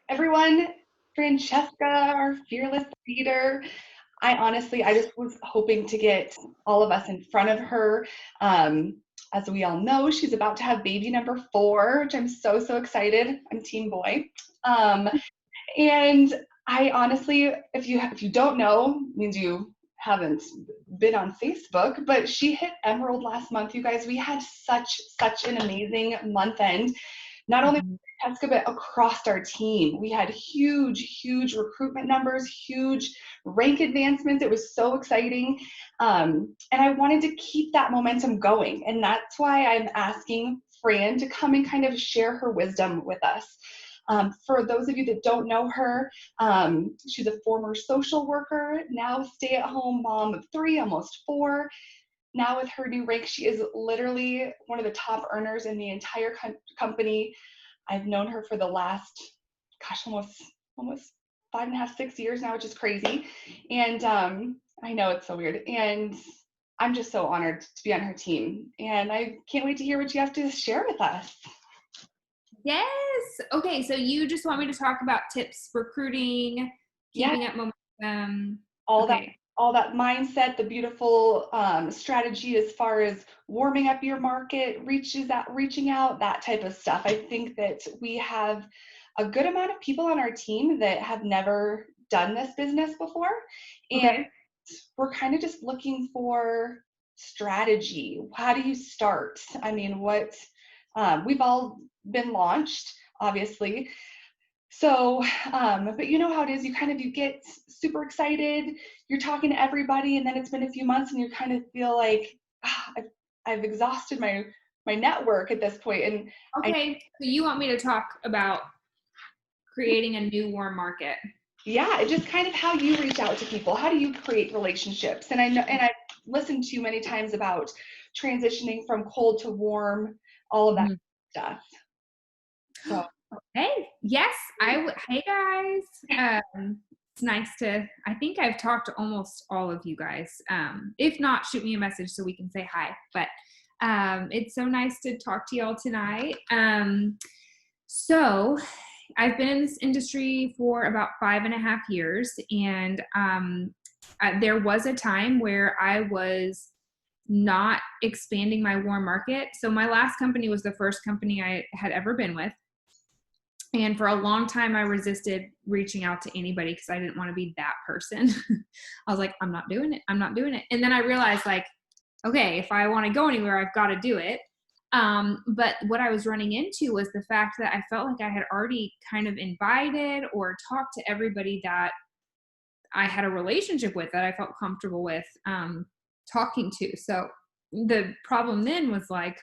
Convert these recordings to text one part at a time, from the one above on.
Everyone, Francesca, our fearless leader. I just was hoping to get all of us in front of her. As we all know, she's about to have baby number 4, which I'm so excited. I'm team boy. Um, and I honestly, if you don't know, means you haven't been on Facebook, but she hit Emerald last month. You guys, we had such an amazing month end. Not only Mhm. Francesca, but across our team. We had huge recruitment numbers, huge rank advancements. It was so exciting. And I wanted to keep that momentum going. And that's why I'm asking Fran to come and kind of share her wisdom with us. For those of you that don't know her, she's a former social worker, now stay-at-home mom of 3, almost 4. Now with her new rank, she is literally one of the top earners in the entire company. I've known her for the last, gosh, almost 5.5, 6 years now, which is crazy. And I know it's so weird. And I'm just so honored to be on her team. And I can't wait to hear what you have to share with us. Yes. Okay. So you just want me to talk about tips, recruiting, Yeah, keeping up momentum. all that Okay. all that mindset, the beautiful strategy as far as warming up your market, reaching out, that type of stuff. I think that we have a good amount of people on our team that have never done this business before, and Okay. we're kind of just looking for strategy. How do you start? I mean, we've all been launched, obviously. So, but you know how it is. You get super excited. You're talking to everybody, and then it's been a few months, and you kind of feel like I've exhausted my network at this point. And I Okay. So you want me to talk about creating a new warm market? yeah, just kind of how you reach out to people. How do you create relationships? And I know, and I've listened to you many times about transitioning from cold to warm, all of that Mhm. stuff. So Hey, yes, hey guys. It's nice I think I've talked to almost all of you guys. If not, shoot me a message so we can say hi. But it's so nice to talk to y'all tonight. So I've been in this industry for about 5.5 years, and there was a time where I was not expanding my warm market. So my last company was the first company I had ever been with. And for a long time, I resisted reaching out to anybody because I didn't want to be that person. I was like, I'm not doing it. I'm not doing it. And then I realized, like, okay, if I want to go anywhere, I've got to do it. But what I was running into was the fact that I felt like I had already kind of invited or talked to everybody that I had a relationship with, that I felt comfortable with talking to. So the problem then was like,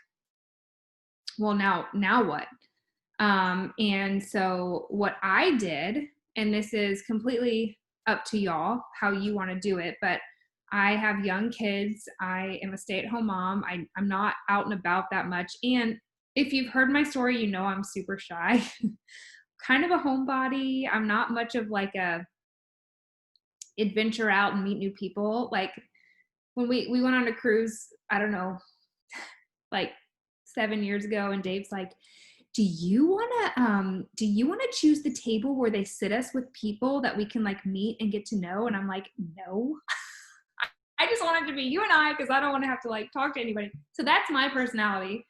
well, now what? And so what I did, and this is completely up to y'all how you want to do it, but I have young kids. I am a stay-at-home mom. I'm not out and about that much. And if you've heard my story, you know I'm super shy, kind of a homebody. I'm not much of like a adventure out and meet new people. Like when we went on a cruise, I don't know, like 7 years ago, and Dave's like, do you want to choose the table where they sit us with people that we can like meet and get to know? And I'm like, no. I just want it to be you and I, because I don't want to have to like talk to anybody. So that's my personality.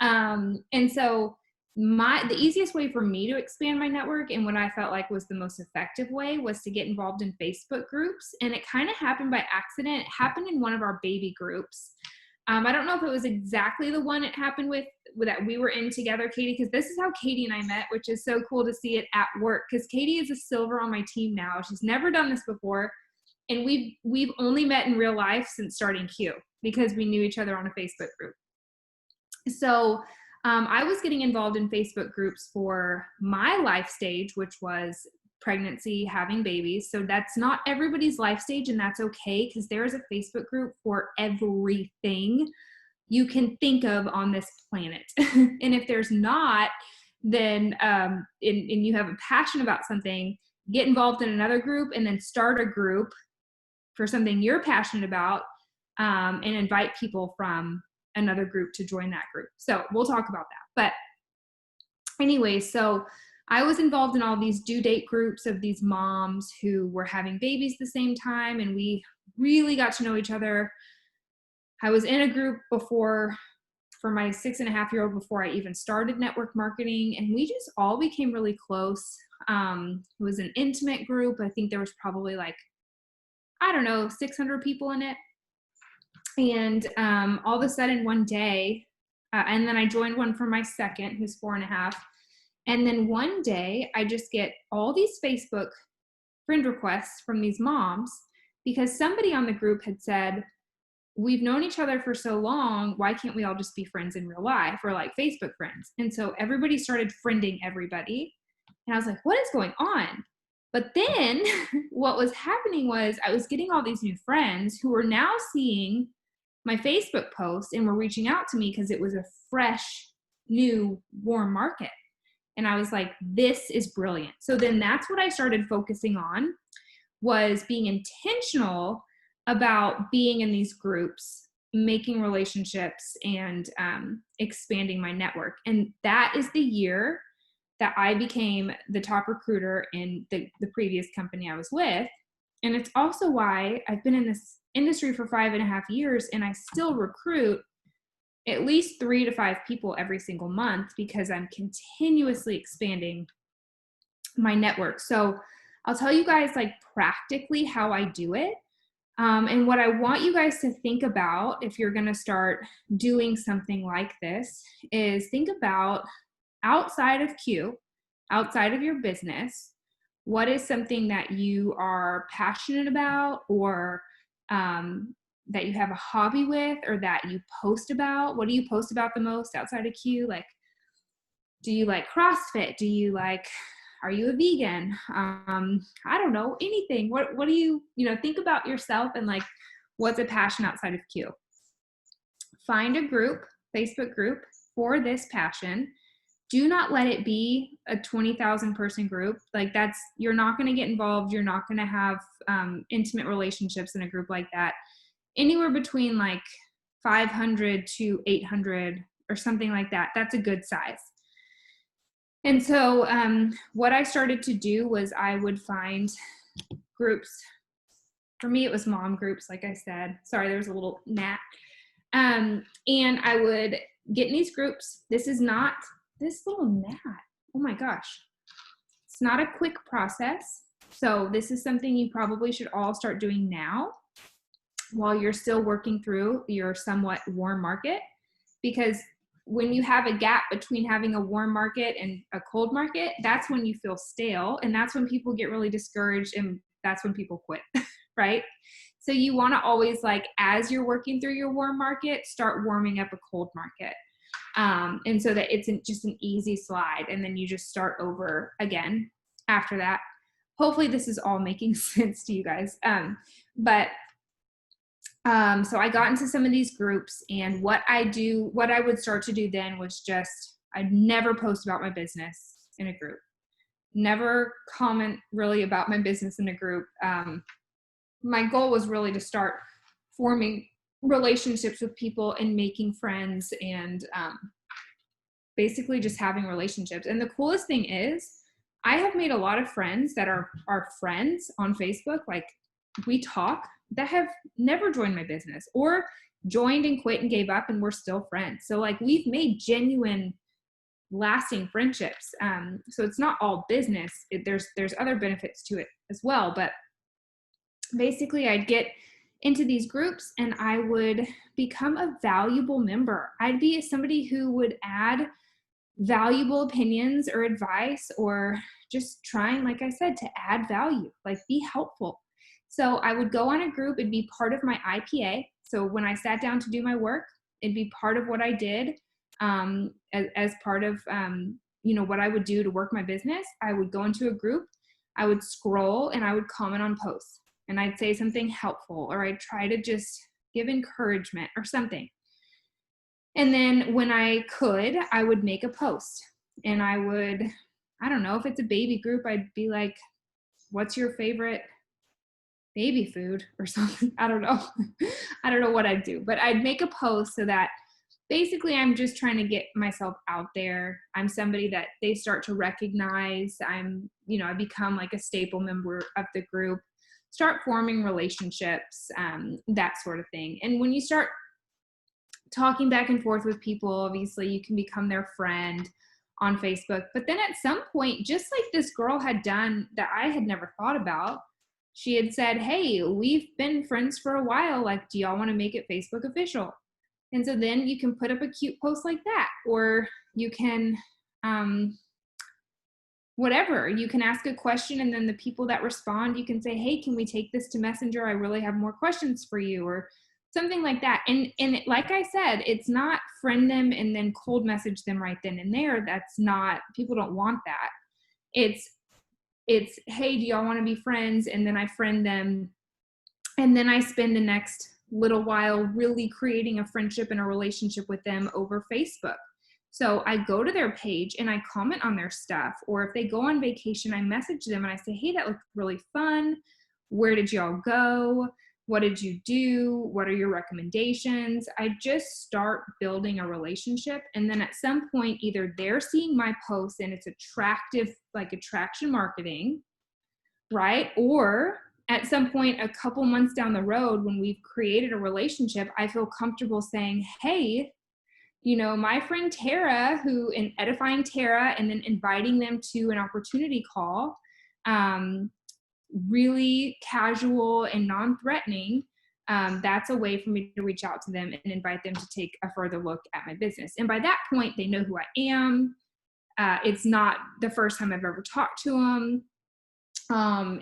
And so the easiest way for me to expand my network, and what I felt like was the most effective way, was to get involved in Facebook groups. And it kind of happened by accident. It happened in one of our baby groups. I don't know if it was exactly the one it happened with that we were in together, Katie, because this is how Katie and I met, which is so cool to see it at work, because Katie is a silver on my team now. She's never done this before. And we've only met in real life since starting Q, because we knew each other on a Facebook group. So I was getting involved in Facebook groups for my life stage, which was pregnancy, having babies. So that's not everybody's life stage, and that's okay, because there is a Facebook group for everything you can think of on this planet. And if there's not, then and you have a passion about something, get involved in another group, and then start a group for something you're passionate about, and invite people from another group to join that group. So we'll talk about that. But anyway, so I was involved in all these due date groups of these moms who were having babies the same time, and we really got to know each other. I was in a group before for my 6.5-year-old before I even started network marketing, and we just all became really close. It was an intimate group. I think there was probably like, I don't know, 600 people in it. And all of a sudden one day, and then I joined one for my second, who's 4.5. And then one day I just get all these Facebook friend requests from these moms because somebody on the group had said, we've known each other for so long, why can't we all just be friends in real life, or like Facebook friends? And so everybody started friending everybody. And I was like, what is going on? But then what was happening was I was getting all these new friends who were now seeing my Facebook post and were reaching out to me because it was a fresh, new, warm market. And I was like, this is brilliant. So then that's what I started focusing on, was being intentional about being in these groups, making relationships, and expanding my network. And that is the year that I became the top recruiter in the previous company I was with. And it's also why I've been in this industry for 5.5 years and I still recruit at least 3 to 5 people every single month, because I'm continuously expanding my network. So I'll tell you guys like practically how I do it. And what I want you guys to think about if you're going to start doing something like this is think about outside of Q, outside of your business, what is something that you are passionate about, or that you have a hobby with, or that you post about? What do you post about the most outside of Q? Like, do you like CrossFit? Are you a vegan? I don't know, anything. What do you think about yourself and like, what's a passion outside of Q? Find a group, Facebook group for this passion. Do not let it be a 20,000 person group. Like you're not going to get involved. You're not going to have intimate relationships in a group like that. Anywhere between like 500 to 800 or something like that. That's a good size. And so what I started to do was I would find groups. For me, it was mom groups, like I said. Sorry, there was a little gnat. And I would get in these groups. This little gnat. Oh my gosh. It's not a quick process. So this is something you probably should all start doing now while you're still working through your somewhat warm market, because when you have a gap between having a warm market and a cold market, that's when you feel stale, and that's when people get really discouraged, and that's when people quit, right? So you want to always, like, as you're working through your warm market, start warming up a cold market. And so that it's just an easy slide, and then you just start over again after that. Hopefully this is all making sense to you guys. So I got into some of these groups, and what I would start to do then was I'd never post about my business in a group, never comment really about my business in a group. My goal was really to start forming relationships with people and making friends, and basically just having relationships. And the coolest thing is I have made a lot of friends that are friends on Facebook. Like, we talk, that have never joined my business or joined and quit and gave up, and we're still friends. So like, we've made genuine lasting friendships. So it's not all business. There's other benefits to it as well. But basically I'd get into these groups and I would become a valuable member. I'd be somebody who would add valuable opinions or advice, or just trying, like I said, to add value, like be helpful. So I would go on a group, it'd be part of my IPA. So when I sat down to do my work, it'd be part of what I did as part of, what I would do to work my business. I would go into a group, I would scroll, and I would comment on posts, and I'd say something helpful, or I'd try to just give encouragement or something. And then when I could, I would make a post, and I don't know, if it's a baby group, I'd be like, what's your favorite baby food or something? I don't know. I don't know what I'd do, but I'd make a post so that basically I'm just trying to get myself out there. I'm somebody that they start to recognize. I become like a staple member of the group, start forming relationships, that sort of thing. And when you start talking back and forth with people, obviously you can become their friend on Facebook. But then at some point, just like this girl had done that I had never thought about, she had said, hey, we've been friends for a while. Like, do y'all want to make it Facebook official? And so then you can put up a cute post like that, or you can, whatever, you can ask a question, and then the people that respond, you can say, hey, can we take this to Messenger? I really have more questions for you, or something like that. And like I said, it's not friend them and then cold message them right then and there. That's not, people don't want that. It's, hey, do y'all want to be friends? And then I friend them. And then I spend the next little while really creating a friendship and a relationship with them over Facebook. So I go to their page and I comment on their stuff. Or if they go on vacation, I message them and I say, hey, that looked really fun. Where did y'all go? What did you do? What are your recommendations? I just start building a relationship. And then at some point, either they're seeing my posts and it's attractive, like attraction marketing, right? Or at some point, a couple months down the road, when we've created a relationship, I feel comfortable saying, hey, my friend Tara, in edifying Tara and then inviting them to an opportunity call, really casual and non-threatening, that's a way for me to reach out to them and invite them to take a further look at my business. And by that point, they know who I am. It's not the first time I've ever talked to them.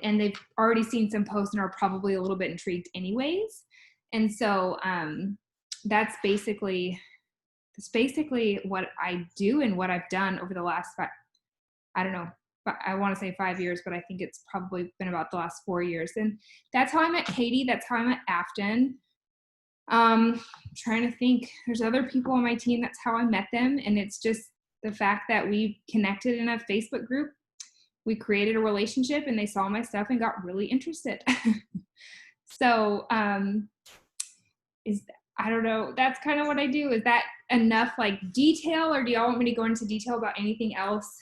And they've already seen some posts and are probably a little bit intrigued anyways. And so that's basically what I do and what I've done over the last I want to say 5 years, but I think it's probably been about the last 4 years. And that's how I met Katie. That's how I met Afton. Trying to think, there's other people on my team. That's how I met them. And it's just the fact that we connected in a Facebook group. We created a relationship and they saw my stuff and got really interested. So, I don't know. That's kind of what I do. Is that enough like detail, or do y'all want me to go into detail about anything else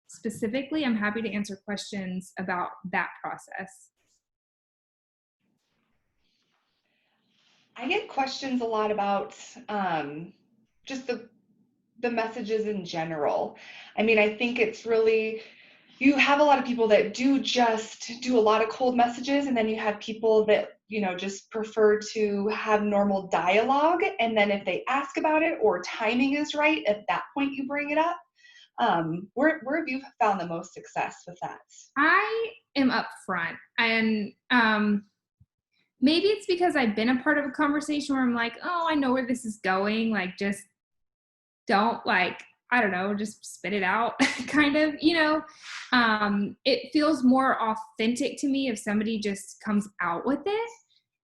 specifically? I'm happy to answer questions about that process. I get questions a lot about just the messages in general. I mean, I think it's really, you have a lot of people that do just do a lot of cold messages, and then you have people that, just prefer to have normal dialogue. And then if they ask about it or timing is right, at that point you bring it up. Where have you found the most success with that? I am upfront, and maybe it's because I've been a part of a conversation where I'm like, oh, I know where this is going. Like, just don't I don't know, just spit it out kind of, it feels more authentic to me if somebody just comes out with it.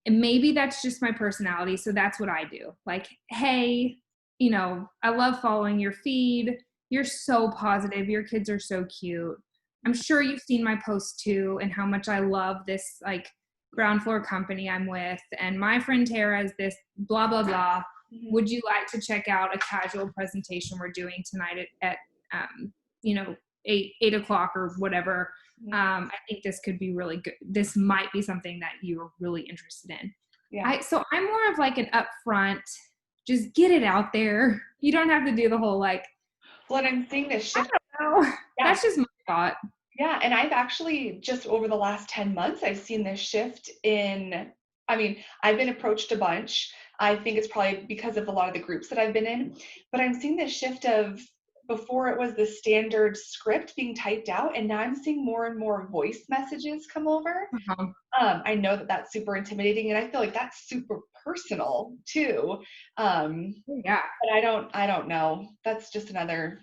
And maybe that's just my personality. So that's what I do. Like, hey, I love following your feed. You're so positive. Your kids are so cute. I'm sure you've seen my posts too, and how much I love this like ground floor company I'm with. And my friend Tara is this blah, blah, blah. Would you like to check out a casual presentation we're doing tonight at 8 o'clock or whatever? I think this could be really good. This might be something that you're really interested in. Yeah. So I'm more of like an upfront, just get it out there. You don't have to do the whole like. Well, and I'm seeing this shift. I don't know. Yeah. That's just my thought. Yeah, and I've actually just over the last 10 months, I've seen this shift I've been approached a bunch. I think it's probably because of a lot of the groups that I've been in, but I'm seeing this shift of, before it was the standard script being typed out, and now I'm seeing more and more voice messages come over. I know that that's super intimidating, and I feel like that's super personal too. Yeah, but I don't know. That's just another.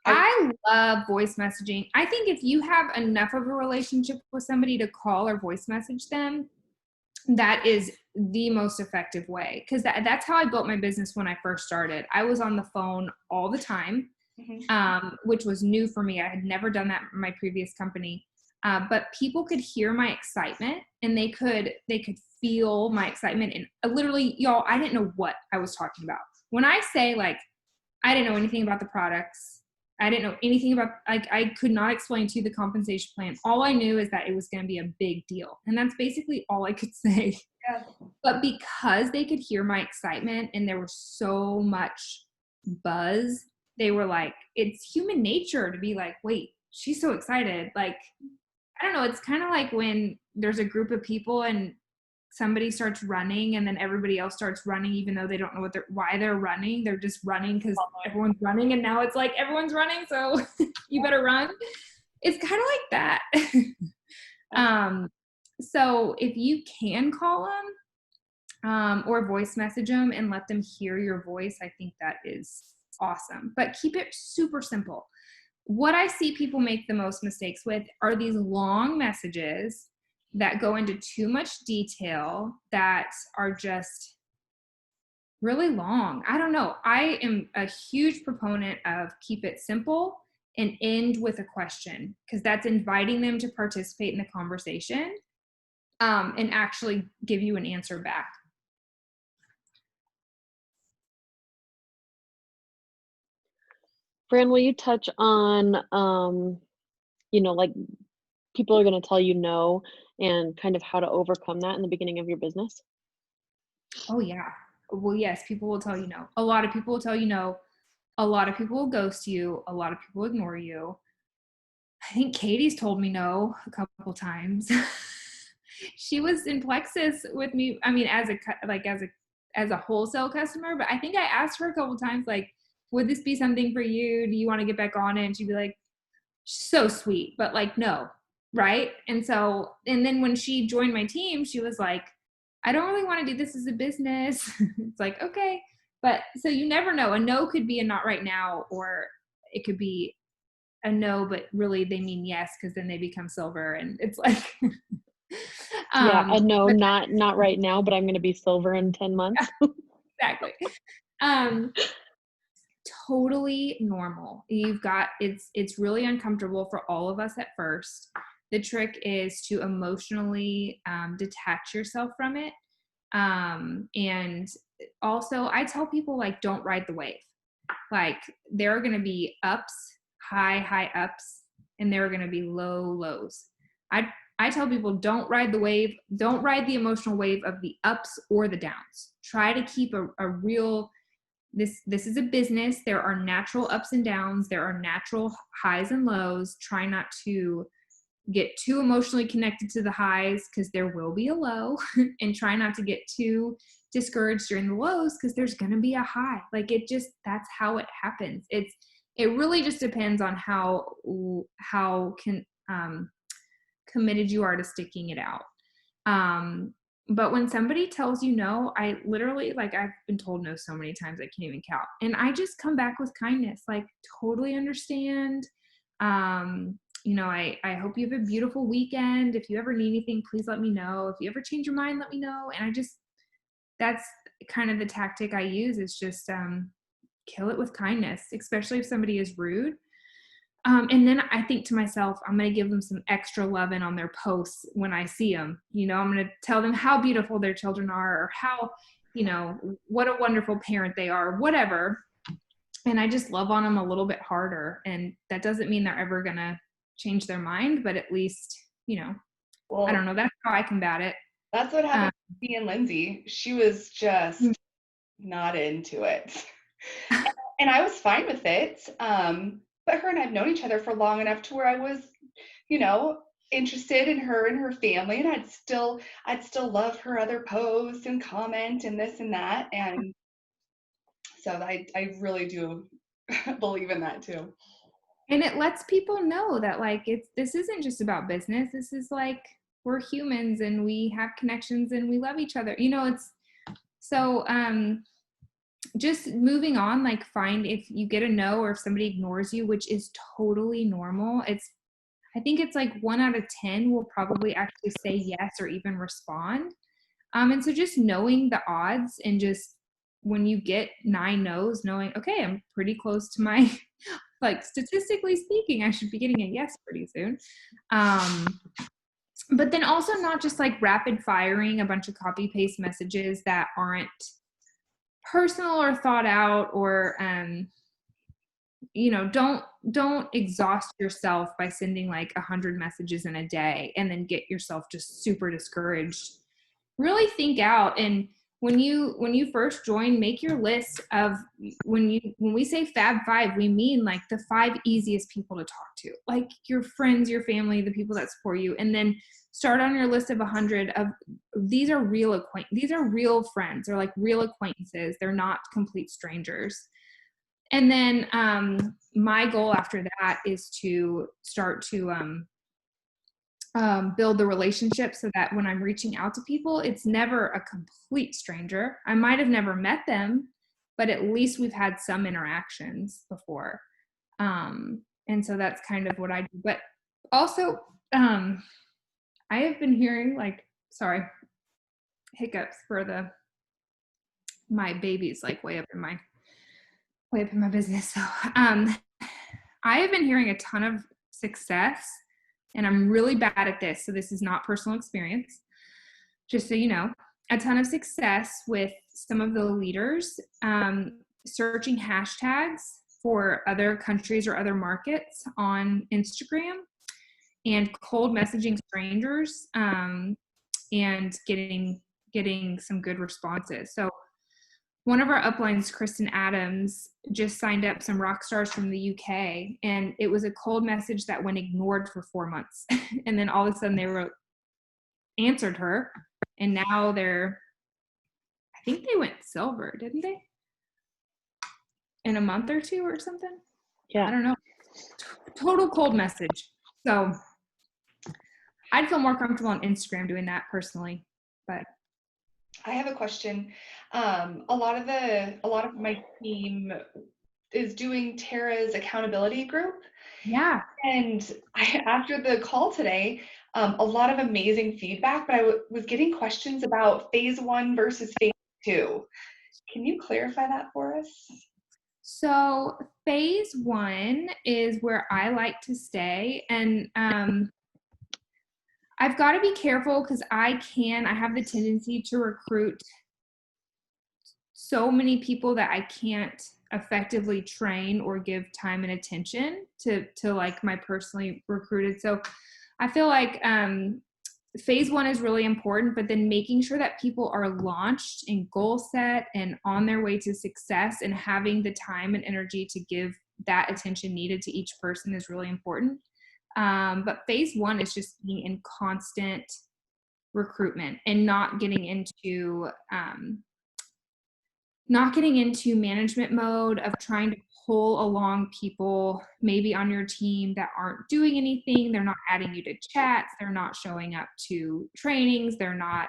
I love voice messaging. I think if you have enough of a relationship with somebody to call or voice message them, that is the most effective way. Because that's how I built my business when I first started. I was on the phone all the time, which was new for me. I had never done that in my previous company. But people could hear my excitement, and they could feel my excitement. And literally, y'all, I didn't know what I was talking about. when I say like, I didn't know anything about the products. I didn't know anything about, like, I could not explain to you the compensation plan. All I knew is that it was going to be a big deal. And that's basically all I could say. Yeah. But because they could hear my excitement and there was so much buzz, they were like, it's human nature to be like, wait, she's so excited. Like, I don't know. It's kind of like when there's a group of people and somebody starts running and then everybody else starts running, even though they don't know why they're running. They're just running because everyone's running, and now it's like everyone's running, so you better run. It's kind of like that. So if you can call them or voice message them and let them hear your voice, I think that is awesome. But keep it super simple. What I see people make the most mistakes with are these long messages that go into too much detail that are just really long. I don't know. I am a huge proponent of keep it simple and end with a question, because that's inviting them to participate in the conversation and actually give you an answer back. Fran, will you touch on, like people are going to tell you no and kind of how to overcome that in the beginning of your business? Oh, yeah. Well, yes, people will tell you no. A lot of people will tell you no. A lot of people will ghost you. A lot of people ignore you. I think Katie's told me no a couple times. She was in Plexus with me. I mean, as a wholesale customer, but I think I asked her a couple times, like, would this be something for you? Do you want to get back on it? And she'd be like, so sweet, but like, no. Right. And then when she joined my team, she was like, I don't really want to do this as a business. It's like, okay. But so you never know. A no could be a not right now, or it could be a no, but really they mean yes, because then they become silver, and it's like Yeah, a no, but not right now, but I'm going to be silver in 10 months. exactly. Totally normal. It's really uncomfortable for all of us at first. The trick is to emotionally detach yourself from it. And also I tell people, like, don't ride the wave. Like, there are going to be ups, high ups, and there are going to be low lows. I tell people, don't ride the wave. Don't ride the emotional wave of the ups or the downs. Try to keep a real, this is a business. There are natural ups and downs. There are natural highs and lows. Try not to get too emotionally connected to the highs, because there will be a low, and try not to get too discouraged during the lows, because there's going to be a high. Like, that's how it happens. It really just depends on how committed you are to sticking it out. But when somebody tells you no, I literally, like, I've been told no so many times I can't even count. And I just come back with kindness, like, totally understand. I hope you have a beautiful weekend. If you ever need anything, please let me know. If you ever change your mind, let me know. And that's kind of the tactic I use, is just kill it with kindness, especially if somebody is rude. And then I think to myself, I'm going to give them some extra loving on their posts when I see them. I'm going to tell them how beautiful their children are, or how, what a wonderful parent they are, whatever. And I just love on them a little bit harder. And that doesn't mean they're ever going to change their mind, but at least, Well, I don't know. That's how I combat it. That's what happened to me and Lindsay. She was just not into it. And I was fine with it. But her and I have known each other for long enough to where I was, interested in her and her family, and I'd still love her other posts and comment and this and that. And so I really do believe in that too. And it lets people know that, like, this isn't just about business. This is like, we're humans and we have connections and we love each other. It's so just moving on, like, find, if you get a no, or if somebody ignores you, which is totally normal. I think it's like 1 out of 10 will probably actually say yes or even respond. And so just knowing the odds, and just when you get 9 no's, knowing, okay, I'm pretty close to my, like, statistically speaking, I should be getting a yes pretty soon. But then also not just like rapid firing a bunch of copy paste messages that aren't personal or thought out, or don't exhaust yourself by sending like 100 messages in a day and then get yourself just super discouraged. Really think out. And when you first join, make your list of, when we say Fab Five, we mean like the 5 easiest people to talk to, like your friends, your family, the people that support you. And then start on your list of 100 of these are real friends, or like real acquaintances. They're not complete strangers. And then my goal after that is to start to build the relationship, so that when I'm reaching out to people, it's never a complete stranger. I might have never met them, but at least we've had some interactions before. And so that's kind of what I do. But also, I have been hearing, like, sorry, hiccups for my baby's like way up in my business. So I have been hearing a ton of success, and I'm really bad at this, so this is not personal experience, just so you know, a ton of success with some of the leaders searching hashtags for other countries or other markets on Instagram, and cold messaging strangers, and getting some good responses. So one of our uplines, Kristen Adams, just signed up some rock stars from the UK, and it was a cold message that went ignored for 4 months. And then all of a sudden they answered her, and now I think they went silver, didn't they? In a month or two or something? Yeah. I don't know. Total cold message. So I'd feel more comfortable on Instagram doing that personally, but I have a question. A lot of my team is doing Tara's accountability group. yeah. And after the call today, a lot of amazing feedback, but I was getting questions about phase 1 versus phase 2. Can you clarify that for us? So phase 1 is where I like to stay, and I've got to be careful because I have the tendency to recruit so many people that I can't effectively train or give time and attention to like my personally recruited. So I feel like phase 1 is really important, but then making sure that people are launched and goal set and on their way to success, and having the time and energy to give that attention needed to each person is really important. But phase 1 is just being in constant recruitment and not getting into management mode of trying to pull along people maybe on your team that aren't doing anything. They're not adding you to chats. They're not showing up to trainings. They're not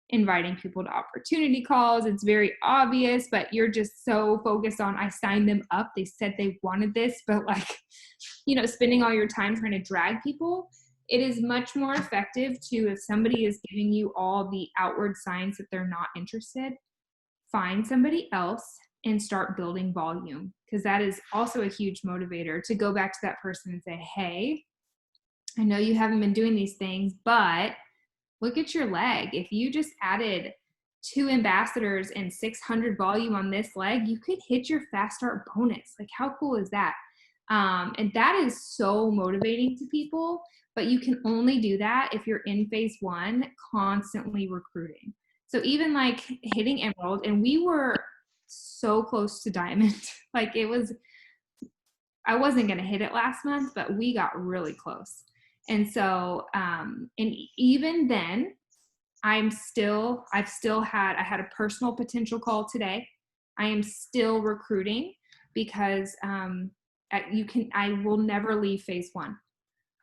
inviting people to opportunity calls. It's very obvious, but you're just so focused on, I signed them up. They said they wanted this, but like, spending all your time trying to drag people. It is much more effective if somebody is giving you all the outward signs that they're not interested, find somebody else and start building volume, because that is also a huge motivator to go back to that person and say, hey, I know you haven't been doing these things, but look at your leg. If you just added 2 ambassadors and 600 volume on this leg, you could hit your fast start bonus. Like, how cool is that? And that is so motivating to people, but you can only do that if you're in phase 1 constantly recruiting. So even like hitting emerald, and we were so close to diamond. Like, I wasn't going to hit it last month, but we got really close. And so, and even then I had a personal potential call today. I am still recruiting because, I will never leave phase 1.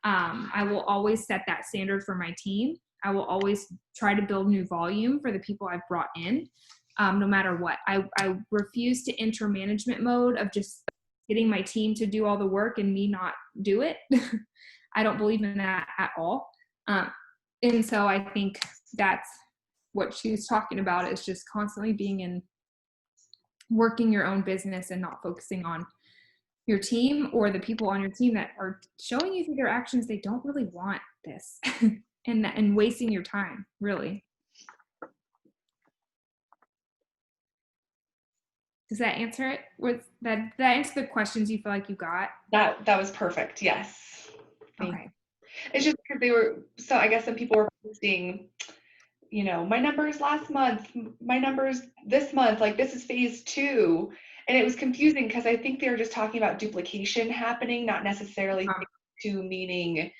I will always set that standard for my team. I will always try to build new volume for the people I've brought in, no matter what. I refuse to enter management mode of just getting my team to do all the work and me not do it. I don't believe in that at all. And so I think that's what she's talking about, is just constantly working your own business and not focusing on your team or the people on your team that are showing you through their actions they don't really want this and wasting your time, really. Does that answer it? That answer the questions you feel like you got? That was perfect. Yes. Thank Okay. It's just because so I guess some people were posting, my numbers last month, my numbers this month, like this is phase 2. And it was confusing because I think they were just talking about duplication happening, not necessarily Um, phase 2 meaning,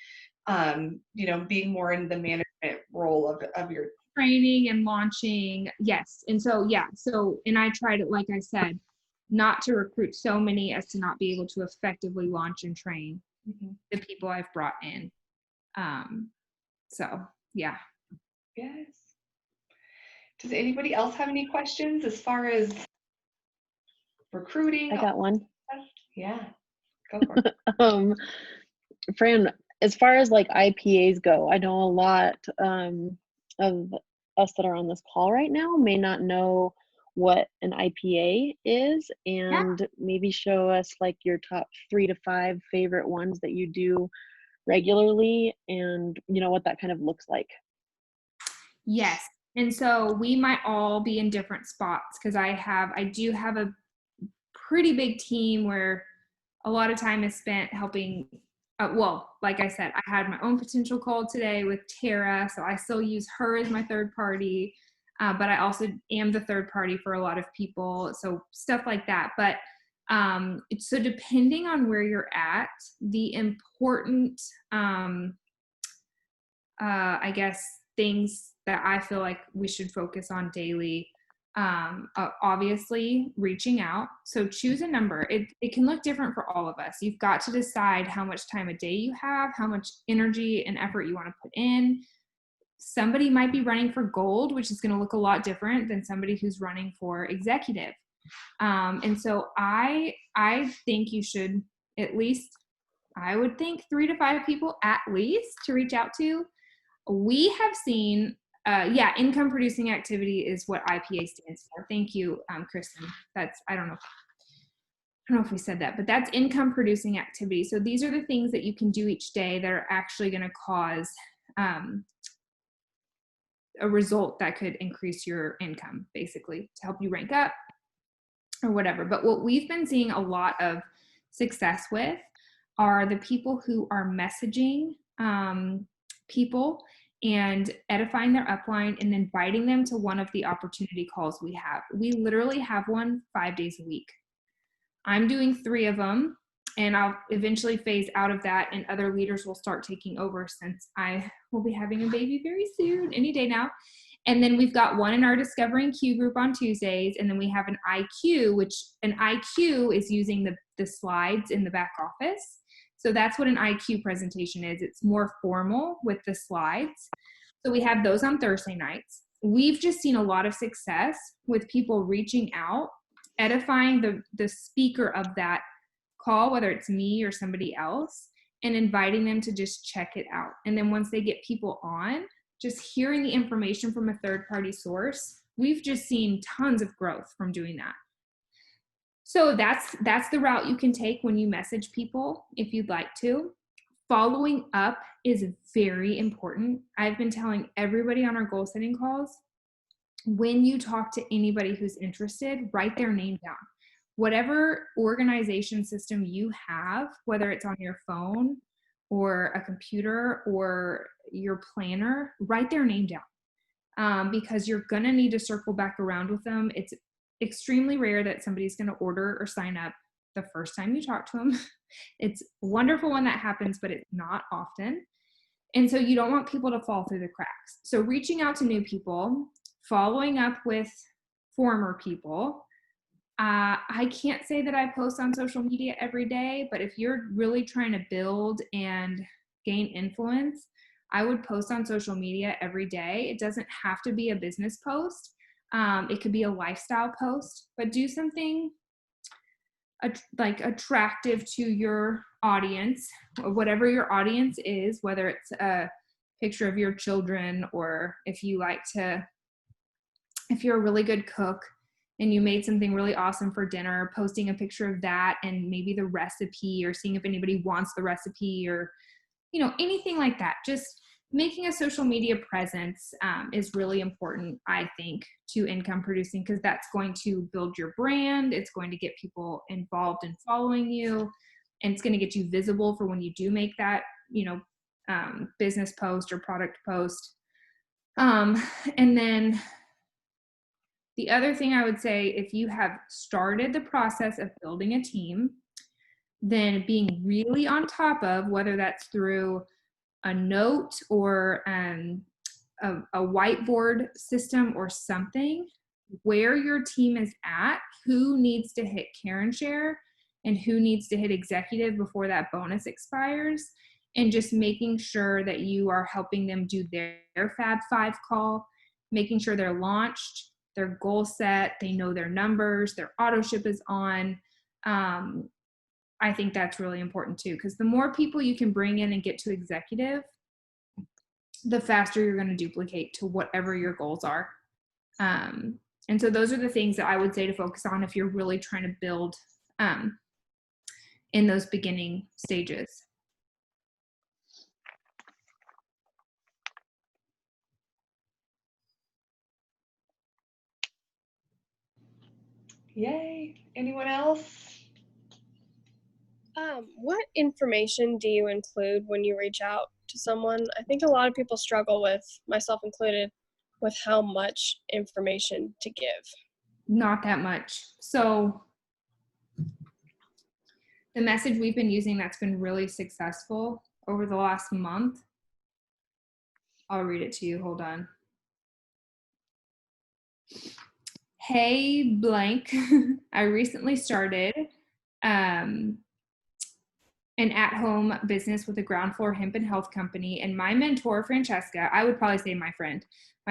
being more in the management role of your. Training and launching. Yes. And so, yeah. So, and I tried it, like I said, not to recruit so many as to not be able to effectively launch and train Mhm. the people I've brought in. So yeah. Yes. Does anybody else have any questions as far as recruiting? I got one. Yeah, go for it. Fran, as far as like IPAs go, I know a lot of us that are on this call right now may not know what an IPA is, Yeah. and maybe show us like your top 3 to 5 favorite ones that you do regularly, and what that kind of looks like. Yes. And so we might all be in different spots because I do have a pretty big team where a lot of time is spent helping. Well, like I said, I had my own potential call today with Tara, so I still use her as my third party, but I also am the third party for a lot of people, so stuff like that. But so depending on where you're at, the important, I guess, things that I feel like we should focus on daily. Obviously, reaching out. So choose a number. It can look different for all of us. You've got to decide how much time a day you have, how much energy and effort you want to put in. Somebody might be running for gold, which is going to look a lot different than somebody who's running for executive. And so I think you should at least, I would think 3 to 5 people at least to reach out to. We have seen, income producing activity is what IPA stands for. Thank you, Kristen. I don't know if we said that, but that's income producing activity. So these are the things that you can do each day that are actually going to cause a result that could increase your income, basically, to help you rank up or whatever. But what we've been seeing a lot of success with are the people who are messaging people and edifying their upline and inviting them to one of the opportunity calls we have. We literally have one 5 days a week. I'm doing 3 of them, and I'll eventually phase out of that, and other leaders will start taking over since I will be having a baby very soon, any day now. And then we've got one in our Discover and Q group on Tuesdays, and then we have an IQ, which an IQ is using the slides in the back office. So that's what an IQ presentation is. It's more formal with the slides. So we have those on Thursday nights. We've just seen a lot of success with people reaching out, edifying the speaker of that call, whether it's me or somebody else, and inviting them to just check it out. And then once they get people on, just hearing the information from a third party source, we've just seen tons of growth from doing that. So that's the route you can take when you message people if you'd like to. Following up is very important. I've been telling everybody on our goal setting calls, when you talk to anybody who's interested, write their name down. Whatever organization system you have, whether it's on your phone or a computer or your planner, write their name down, because you're going to need to circle back around with them. It's extremely rare that somebody's going to order or sign up the first time you talk to them. It's wonderful when that happens, but it's not often. And so you don't want people to fall through the cracks. So reaching out to new people, following up with former people. I can't say that I post on social media every day, but if you're really trying to build and gain influence, I would post on social media every day. It doesn't have to be a business post. It could be a lifestyle post, but do something like attractive to your audience, or whatever your audience is, whether it's a picture of your children, or if you're a really good cook and you made something really awesome for dinner, posting a picture of that and maybe the recipe, or seeing if anybody wants the recipe, or anything like that. Just making a social media presence is really important, I think, to income producing, because that's going to build your brand. It's going to get people involved in following you, and it's going to get you visible for when you do make that, business post or product post. And then the other thing I would say, if you have started the process of building a team, then being really on top of, whether that's through a note or a whiteboard system or something, where your team is at, who needs to hit Karen share and who needs to hit executive before that bonus expires, and just making sure that you are helping them do their Fab 5 call, making sure they're launched, their goal set, they know their numbers, their auto ship is on. I think that's really important too, because the more people you can bring in and get to executive, the faster you're going to duplicate to whatever your goals are. And so those are the things that I would say to focus on if you're really trying to build in those beginning stages. Yay. Anyone else? What information do you include when you reach out to someone? I think a lot of people struggle with, myself included, with how much information to give. Not that much. So the message we've been using that's been really successful over the last month, I'll read it to you. Hold on. Hey, blank. I recently started an at-home business with a ground floor hemp and health company. And my mentor, Francesca, I would probably say my friend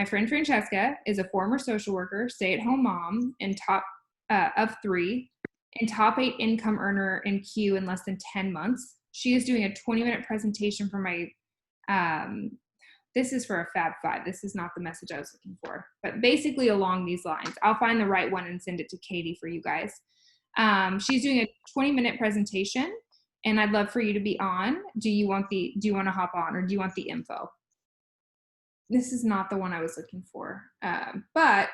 Francesca is a former social worker, stay-at-home mom, and top of 3, and top 8 income earner in Q in less than 10 months. She is doing a 20-minute presentation for my, this is for a Fab 5. This is not the message I was looking for, but basically along these lines. I'll find the right one and send it to Katie for you guys. She's doing a 20-minute presentation, and I'd love for you to be on. Do you want to hop on, or do you want the info? This is not the one I was looking for. But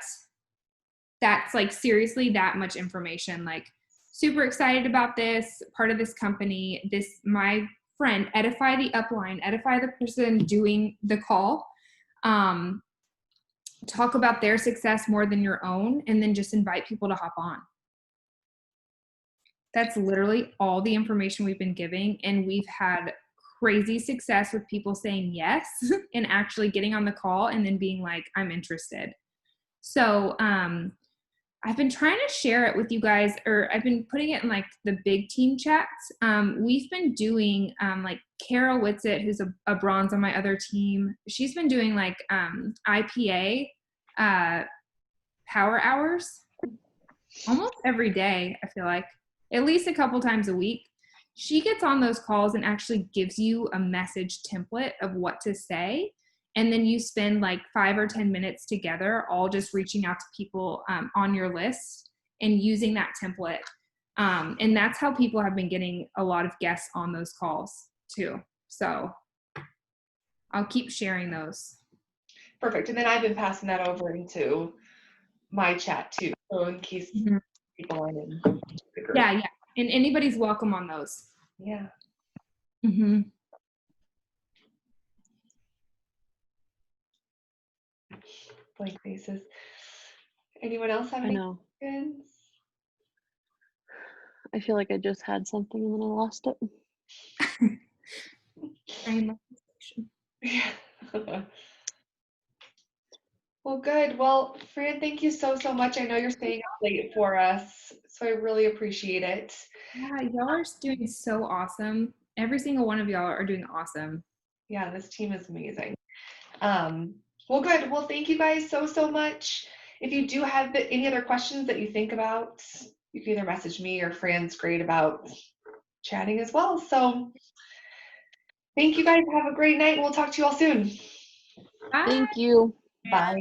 that's like seriously that much information. Like, super excited about this, part of this company, my friend, edify the upline, edify the person doing the call, talk about their success more than your own, and then just invite people to hop on. That's literally all the information we've been giving, and we've had crazy success with people saying yes and actually getting on the call and then being like, I'm interested. So I've been trying to share it with you guys, or I've been putting it in like the big team chats. We've been doing like Kara Whitsitt, who's a bronze on my other team. She's been doing like IPA power hours almost every day, I feel like, at least a couple times a week. She gets on those calls and actually gives you a message template of what to say. And then you spend like 5 or 10 minutes together, all just reaching out to people on your list and using that template. And that's how people have been getting a lot of guests on those calls too. So I'll keep sharing those. Perfect. And then I've been passing that over into my chat too. So in case people aren't in the group. Yeah. And anybody's welcome on those. Yeah. Mm-hmm. Blank faces. Anyone else have any questions? I feel like I just had something and then I lost it. Yeah. Well, good. Well, Fran, thank you so much. I know you're staying up late for us, so I really appreciate it. Yeah, y'all are doing so awesome. Every single one of y'all are doing awesome. Yeah, this team is amazing. Well, good. Well, thank you guys so much. If you do have any other questions that you think about, you can either message me or Fran's great about chatting as well. So thank you guys. Have a great night. We'll talk to you all soon. Bye. Thank you. Bye.